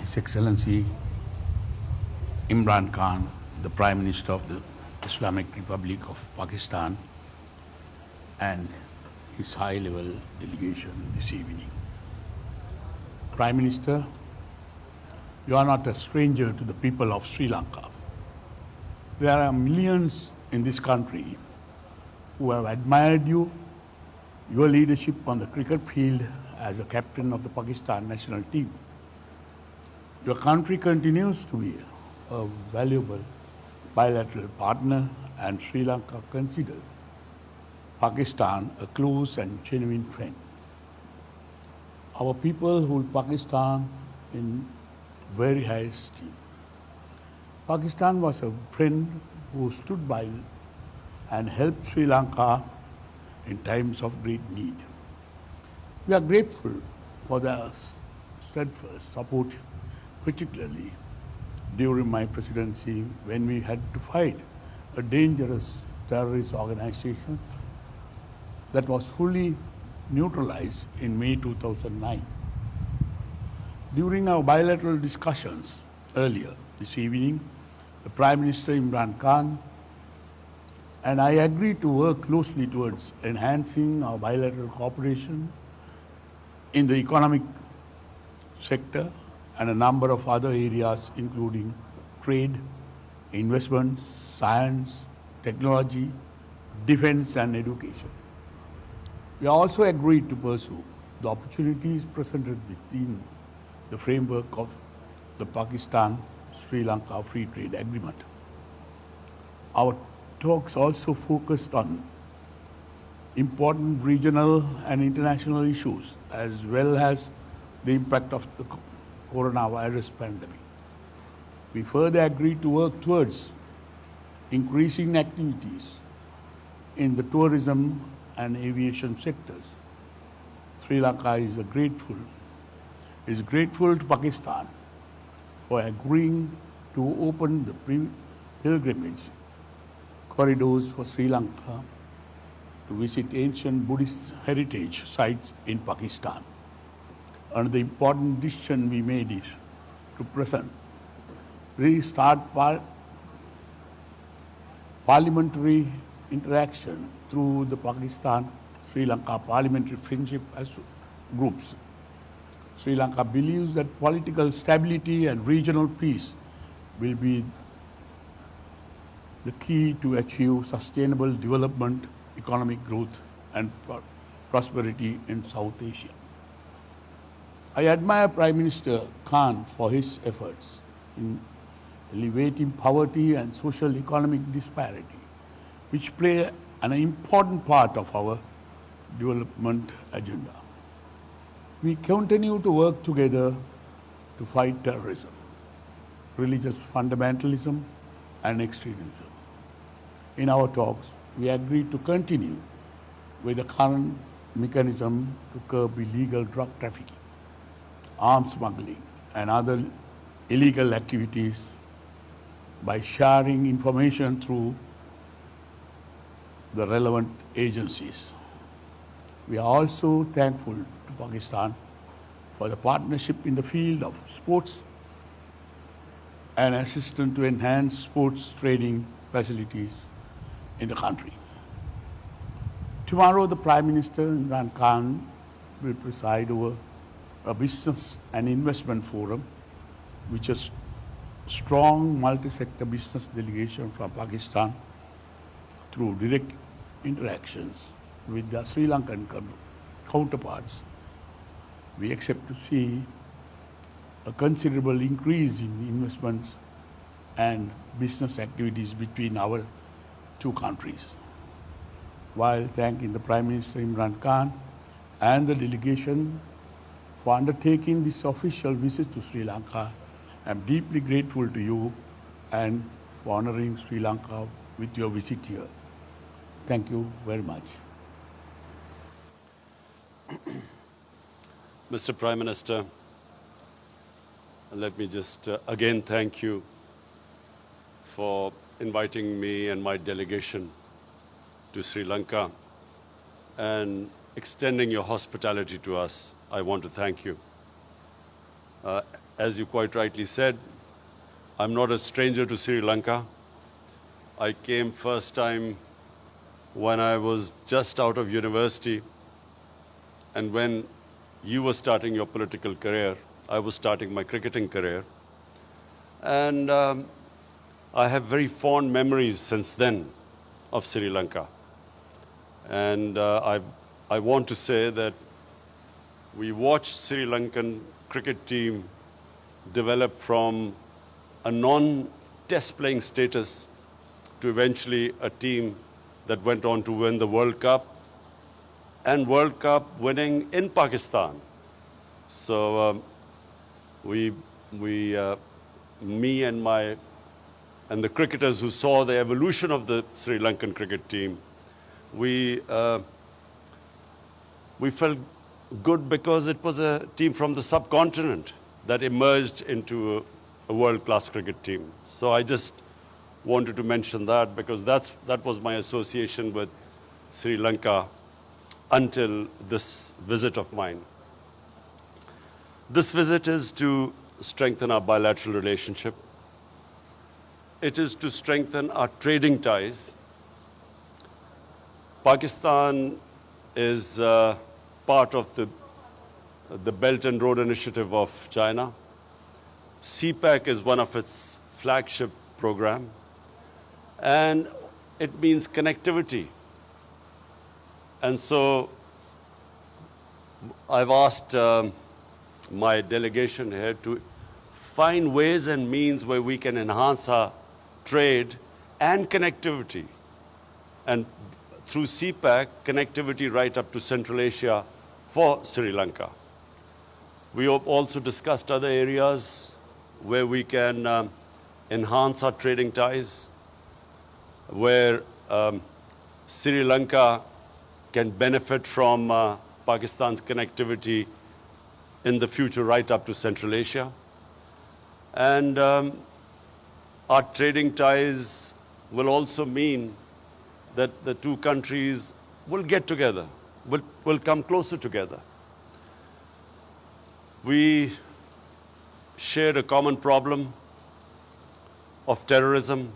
His Excellency Imran Khan, the Prime Minister of the Islamic Republic of Pakistan, and his high-level delegation this evening. Prime Minister, you are not a stranger to the people of Sri Lanka. There are millions in this country who have admired you, your leadership on the cricket field as a captain of the Pakistan national team. Your country continues to be a valuable bilateral partner, and Sri Lanka considers Pakistan a close and genuine friend. Our people hold Pakistan in very high esteem. Pakistan was a friend who stood by and helped Sri Lanka in times of great need. We are grateful for their steadfast support, particularly during my presidency when we had to fight a dangerous terrorist organization that was fully neutralized in May 2009. During our bilateral discussions earlier this evening, the Prime Minister Imran Khan and I agreed to work closely towards enhancing our bilateral cooperation in the economic sector and a number of other areas, including trade, investments, science, technology, defense, and education. We also agreed to pursue the opportunities presented within the framework of the Pakistan-Sri Lanka Free Trade Agreement. Our talks also focused on important regional and international issues, as well as the impact of the coronavirus pandemic. We further agreed to work towards increasing activities in the tourism and aviation sectors. Sri Lanka is grateful to Pakistan for agreeing to open the pilgrimage corridors for Sri Lanka to visit ancient Buddhist heritage sites in Pakistan. Another important decision we made is to restart parliamentary interaction through the Pakistan-Sri Lanka Parliamentary Friendship groups. Sri Lanka believes that political stability and regional peace will be the key to achieve sustainable development, economic growth, and prosperity in South Asia. I admire Prime Minister Khan for his efforts in alleviating poverty and social economic disparity, which play an important part of our development agenda. We continue to work together to fight terrorism, religious fundamentalism, and extremism. In our talks, we agreed to continue with the current mechanism to curb illegal drug trafficking, arms smuggling, and other illegal activities by sharing information through the relevant agencies. We are also thankful to Pakistan for the partnership in the field of sports and assistance to enhance sports training facilities in the country. Tomorrow, the Prime Minister Imran Khan will preside over a business and investment forum, which is strong multi-sector business delegation from Pakistan through direct interactions with the Sri Lankan counterparts. We expect to see a considerable increase in investments and business activities between our two countries. While thanking the Prime Minister Imran Khan and the delegation for undertaking this official visit to Sri Lanka, I am deeply grateful to you and for honoring Sri Lanka with your visit here. Thank you very much. Mr. Prime Minister, let me just again thank you for inviting me and my delegation to Sri Lanka and extending your hospitality to us. I want to thank you. as you quite rightly said, I'm not a stranger to Sri Lanka. I came first time when I was just out of university, and when you were starting your political career, I was starting my cricketing career. And I have very fond memories since then of Sri Lanka. And I want to say that we watched Sri Lankan cricket team develop from a non-test playing status to eventually a team that went on to win the World Cup, and World Cup winning in Pakistan. So me and the cricketers who saw the evolution of the Sri Lankan cricket team, we felt good because it was a team from the subcontinent that emerged into a world-class cricket team. So I just wanted to mention that because that was my association with Sri Lanka until this visit of mine. This visit is to strengthen our bilateral relationship. It is to strengthen our trading ties. Pakistan is part of the Belt and Road Initiative of China. CPEC is one of its flagship program, and it means connectivity. And so I've asked my delegation here to find ways and means where we can enhance our trade and connectivity. And through CPEC, connectivity right up to Central Asia for Sri Lanka. We have also discussed other areas where we can enhance our trading ties, where Sri Lanka can benefit from Pakistan's connectivity in the future right up to Central Asia. And our trading ties will also mean that the two countries will get together, will come closer together. We shared a common problem of terrorism.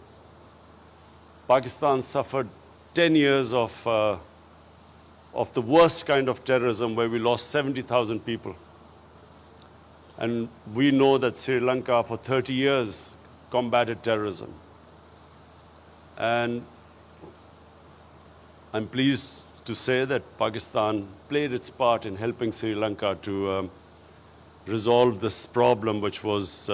Pakistan suffered 10 years of the worst kind of terrorism where we lost 70,000 people. And we know that Sri Lanka for 30 years combated terrorism. And I'm pleased to say that Pakistan played its part in helping Sri Lanka to resolve this problem, which was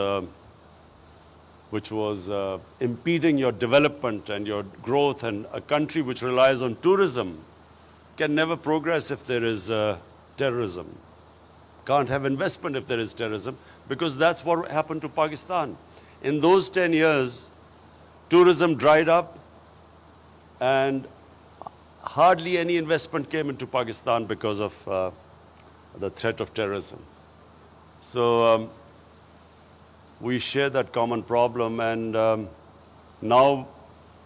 impeding your development and your growth. And a country which relies on tourism can never progress if there is terrorism. Can't have investment if there is terrorism, because that's what happened to Pakistan. In those 10 years, tourism dried up and hardly any investment came into Pakistan because of the threat of terrorism. So we share that common problem, and now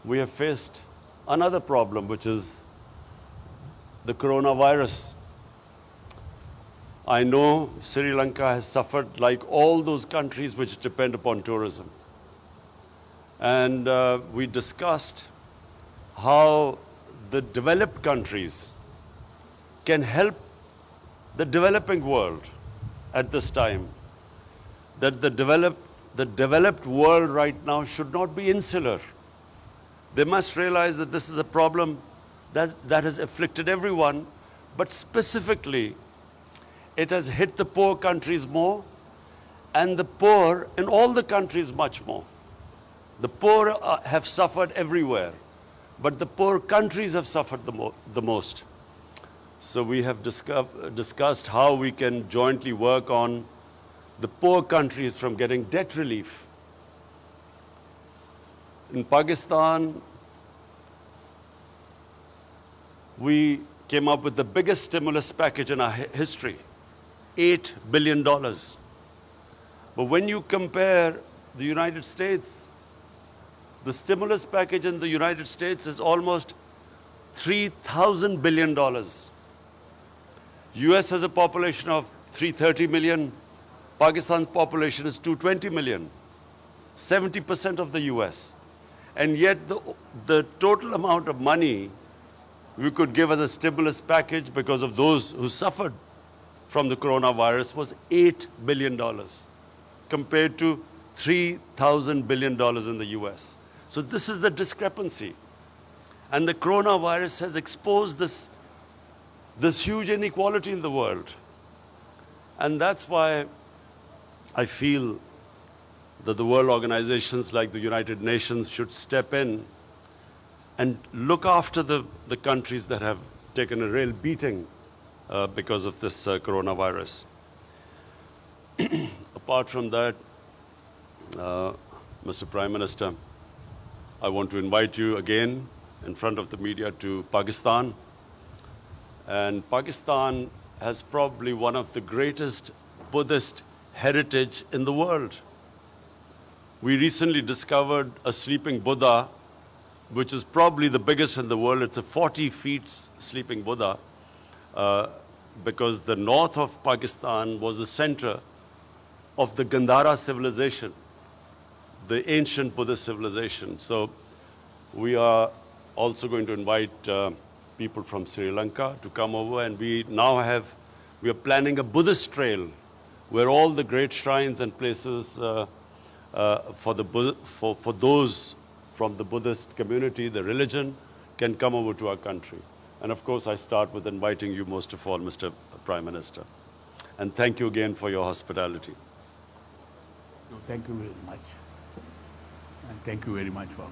we have faced another problem, which is the coronavirus. I know Sri Lanka has suffered like all those countries which depend upon tourism. And we discussed how the developed countries can help the developing world at this time. That the developed world right now should not be insular. They must realize that this is a problem that has afflicted everyone, but specifically it has hit the poor countries more, and the poor in all the countries much more. The poor have suffered everywhere, but the poor countries have suffered the most. So we have discussed how we can jointly work on the poor countries from getting debt relief. In Pakistan, we came up with the biggest stimulus package in our history, $8 billion. But when you compare the United States, the stimulus package in the United States is almost $3,000 billion. US has a population of 330 million. Pakistan's population is 220 million, 70% of the US. And yet the total amount of money we could give as a stimulus package because of those who suffered from the coronavirus was $8 billion compared to $3,000 billion in the US. So this is the discrepancy. And the coronavirus has exposed this huge inequality in the world. And that's why I feel that the world organizations like the United Nations should step in and look after the countries that have taken a real beating because of this coronavirus. Apart from that, Mr. Prime Minister, I want to invite you again in front of the media to Pakistan. And Pakistan has probably one of the greatest Buddhist heritage in the world. We recently discovered a sleeping Buddha, which is probably the biggest in the world. It's a 40 feet sleeping Buddha, because the north of Pakistan was the center of the Gandhara civilization, the ancient Buddhist civilization. So we are also going to invite people from Sri Lanka to come over, and we are planning a Buddhist trail where all the great shrines and places for those from the Buddhist community, the religion, can come over to our country. And of course, I start with inviting you most of all, Mr. Prime Minister. And thank you again for your hospitality. No, thank you very much. And thank you very much for